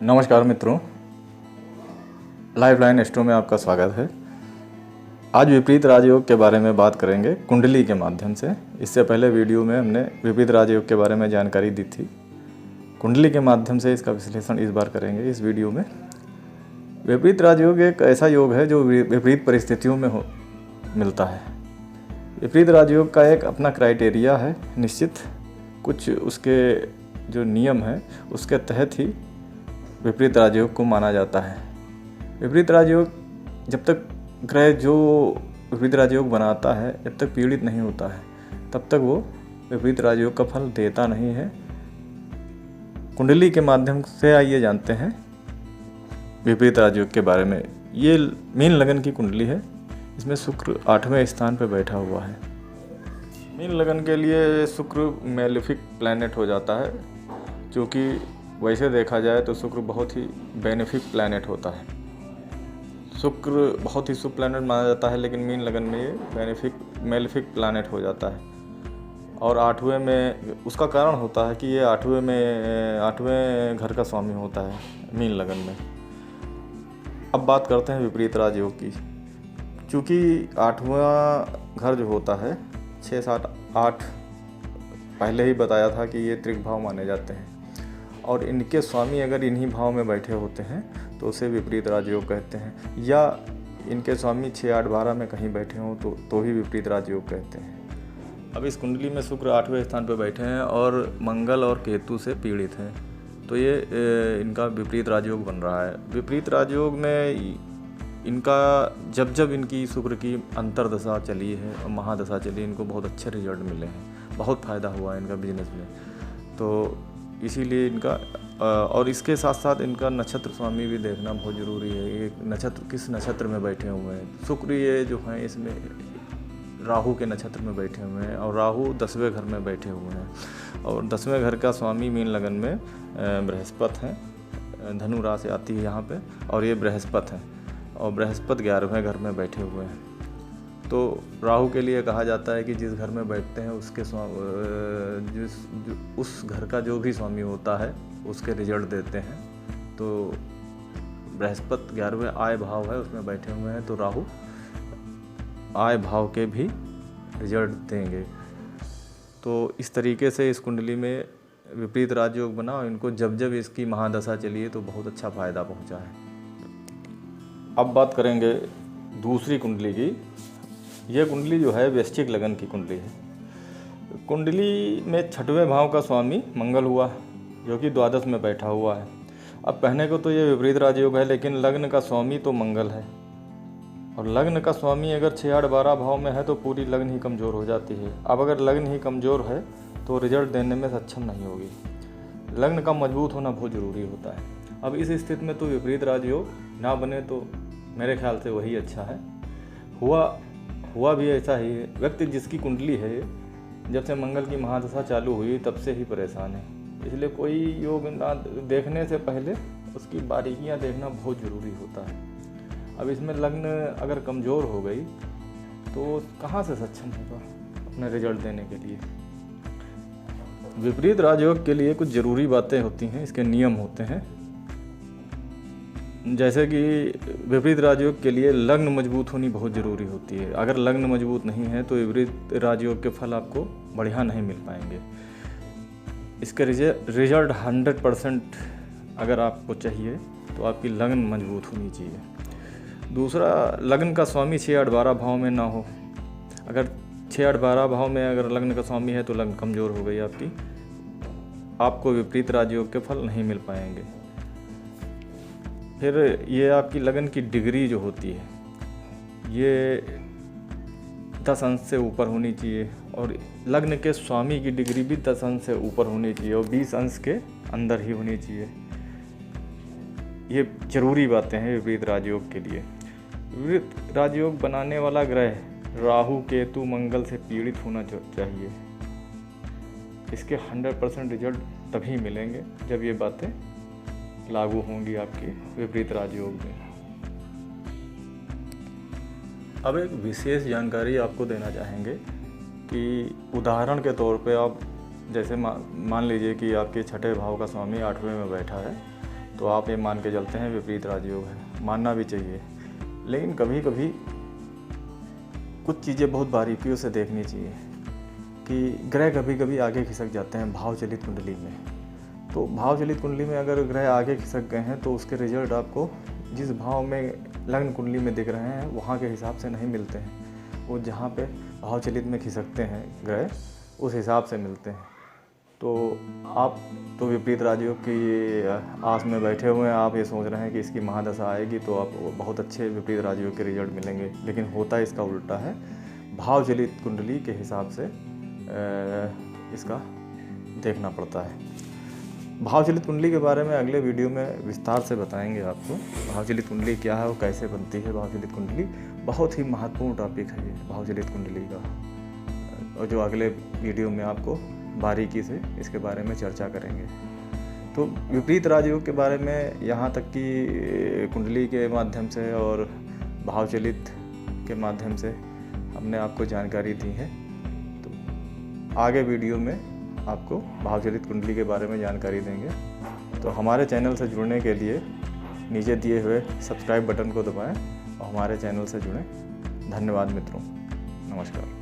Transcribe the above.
नमस्कार मित्रों, lifeline astro में आपका स्वागत है। आज विपरीत राजयोग के बारे में बात करेंगे कुंडली के माध्यम से। इससे पहले वीडियो में हमने विपरीत राजयोग के बारे में जानकारी दी थी। कुंडली के माध्यम से इसका विश्लेषण इस बार करेंगे इस वीडियो में। विपरीत राजयोग एक ऐसा योग है जो विपरीत परिस्थितियों में मिलता है। विपरीत राजयोग का एक अपना क्राइटेरिया है निश्चित, कुछ उसके जो नियम हैं उसके तहत ही विपरीत राजयोग को माना जाता है। विपरीत राजयोग जब तक ग्रह जो विपरीत राजयोग बनाता है जब तक पीड़ित नहीं होता है तब तक वो विपरीत राजयोग का फल देता नहीं है। कुंडली के माध्यम से आइए जानते हैं विपरीत राजयोग के बारे में। ये मीन लगन की कुंडली है। इसमें शुक्र 8वें स्थान पर बैठा हुआ है। मीन लगन के लिए शुक्र मेलेफिक प्लैनेट हो जाता है, क्योंकि वैसे देखा जाए तो शुक्र बहुत ही बेनिफिक प्लैनेट होता है। शुक्र बहुत ही शुभ प्लैनेट माना जाता है, लेकिन मीन लगन में ये मेलेफिक प्लैनेट हो जाता है। और 8वें में उसका कारण होता है कि ये 8वें घर का स्वामी होता है मीन लगन में। अब बात करते हैं विपरीत राजयोग की। चूँकि 8वां घर जो होता है 6, 7, 8 पहले ही बताया था कि ये त्रिक भाव माने जाते हैं, और इनके स्वामी अगर इन्हीं भाव में बैठे होते हैं तो उसे विपरीत राजयोग कहते हैं, या इनके स्वामी 6, 8, 12 में कहीं बैठे हों तो ही विपरीत राजयोग कहते हैं। अब इस कुंडली में शुक्र 8वें स्थान पर बैठे हैं और मंगल और केतु से पीड़ित हैं, तो ये इनका विपरीत राजयोग बन रहा है। विपरीत राजयोग में इनका जब इनकी शुक्र की अंतरदशा चली है और महादशा चली, इनको बहुत अच्छे रिजल्ट मिले हैं, बहुत फ़ायदा हुआ है इनका बिजनेस में। तो इसीलिए इनका और इसके साथ साथ इनका नक्षत्र स्वामी भी देखना बहुत ज़रूरी है। ये नक्षत्र किस नक्षत्र में बैठे हुए हैं। शुक्र ये जो हैं इसमें राहु के नक्षत्र में बैठे हुए हैं, और राहु 10वें घर में बैठे हुए हैं, और 10वें घर का स्वामी मीन लगन में बृहस्पति हैं। धनु राशि आती है यहाँ पे, और ये बृहस्पति हैं, और बृहस्पति 11वें घर में बैठे हुए हैं। तो राहु के लिए कहा जाता है कि जिस घर में बैठते हैं उसके उस घर का जो भी स्वामी होता है उसके रिजल्ट देते हैं। तो बृहस्पति 11वें आय भाव है उसमें बैठे हुए हैं, तो राहु आय भाव के भी रिजल्ट देंगे। तो इस तरीके से इस कुंडली में विपरीत राजयोग बना, और इनको जब इसकी महादशा चली है तो बहुत अच्छा फ़ायदा पहुंचा है। अब बात करेंगे दूसरी कुंडली की। यह कुंडली जो है वृश्चिक लगन की कुंडली है। कुंडली में 6वें भाव का स्वामी मंगल हुआ, जो कि द्वादश में बैठा हुआ है। अब कहने को तो ये विपरीत राजयोग है, लेकिन लग्न का स्वामी तो मंगल है, और लग्न का स्वामी अगर 6, 8, 12 भाव में है तो पूरी लग्न ही कमज़ोर हो जाती है। अब अगर लग्न ही कमज़ोर है तो रिजल्ट देने में सक्षम नहीं होगी। लग्न का मजबूत होना बहुत ज़रूरी होता है। अब इस स्थिति में तो विपरीत राजयोग ना बने तो मेरे ख्याल से वही अच्छा है। हुआ भी ऐसा ही है। व्यक्ति जिसकी कुंडली है जब से मंगल की महादशा चालू हुई तब से ही परेशान है, इसलिए कोई योग ना देखने से पहले उसकी बारीकियां देखना बहुत ज़रूरी होता है। अब इसमें लग्न अगर कमज़ोर हो गई तो कहाँ से सक्षम होगा अपने रिजल्ट देने के लिए। विपरीत राजयोग के लिए कुछ ज़रूरी बातें होती हैं, इसके नियम होते हैं। जैसे कि विपरीत राजयोग के लिए लग्न मजबूत होनी बहुत ज़रूरी होती है। अगर लग्न मजबूत नहीं है तो विपरीत राजयोग के फल आपको बढ़िया नहीं मिल पाएंगे। इसके रिजल्ट 100% अगर आपको चाहिए तो आपकी लग्न मजबूत होनी चाहिए। दूसरा, लग्न का स्वामी 6, 8, 12 भाव में ना हो। अगर 6, 8, 12 भाव में अगर लग्न का स्वामी है तो लग्न कमज़ोर हो गई आपकी, आपको विपरीत राजयोग के फल नहीं मिल पाएंगे। फिर ये आपकी लगन की डिग्री जो होती है ये 10 अंश से ऊपर होनी चाहिए, और लग्न के स्वामी की डिग्री भी 10 अंश से ऊपर होनी चाहिए, और 20 अंश के अंदर ही होनी चाहिए। ये ज़रूरी बातें हैं विपरीत राजयोग के लिए। विपरीत राजयोग बनाने वाला ग्रह राहु, केतु, मंगल से पीड़ित होना चाहिए। इसके 100% रिजल्ट तभी मिलेंगे जब ये बातें लागू होंगी आपके विपरीत राजयोग में। अब एक विशेष जानकारी आपको देना चाहेंगे कि उदाहरण के तौर पे आप जैसे मान लीजिए कि आपके 6ठे भाव का स्वामी 8वें में बैठा है, तो आप ये मान के चलते हैं विपरीत राजयोग है, मानना भी चाहिए। लेकिन कभी कभी कुछ चीज़ें बहुत बारीकियों से देखनी चाहिए कि ग्रह कभी कभी आगे खिसक जाते हैं भाव चलित कुंडली में। तो भाव चलित कुंडली में अगर ग्रह आगे खिसक गए हैं तो उसके रिजल्ट आपको जिस भाव में लग्न कुंडली में दिख रहे हैं वहाँ के हिसाब से नहीं मिलते हैं। वो जहाँ पे भाव चलित में खिसकते हैं ग्रह उस हिसाब से मिलते हैं। तो आप तो विपरीत राजयोग की आस में बैठे हुए हैं, आप ये सोच रहे हैं कि इसकी महादशा आएगी तो आप बहुत अच्छे विपरीत राजयोग के रिजल्ट मिलेंगे, लेकिन होता इसका उल्टा है। भाव चलित कुंडली के हिसाब से इसका देखना पड़ता है। भाव चलित कुंडली के बारे में अगले वीडियो में विस्तार से बताएंगे आपको। भाव चलित कुंडली क्या है और कैसे बनती है। भाव चलित कुंडली बहुत ही महत्वपूर्ण टॉपिक है ये भाव चलित कुंडली का, और जो अगले वीडियो में आपको बारीकी से इसके बारे में चर्चा करेंगे। तो विपरीत राजयोग के बारे में यहाँ तक कि कुंडली के माध्यम से और भाव चलित के माध्यम से हमने आपको जानकारी दी है। तो आगे वीडियो में आपको भाव चलित कुंडली के बारे में जानकारी देंगे। तो हमारे चैनल से जुड़ने के लिए नीचे दिए हुए सब्सक्राइब बटन को दबाएं और हमारे चैनल से जुड़ें। धन्यवाद मित्रों, नमस्कार।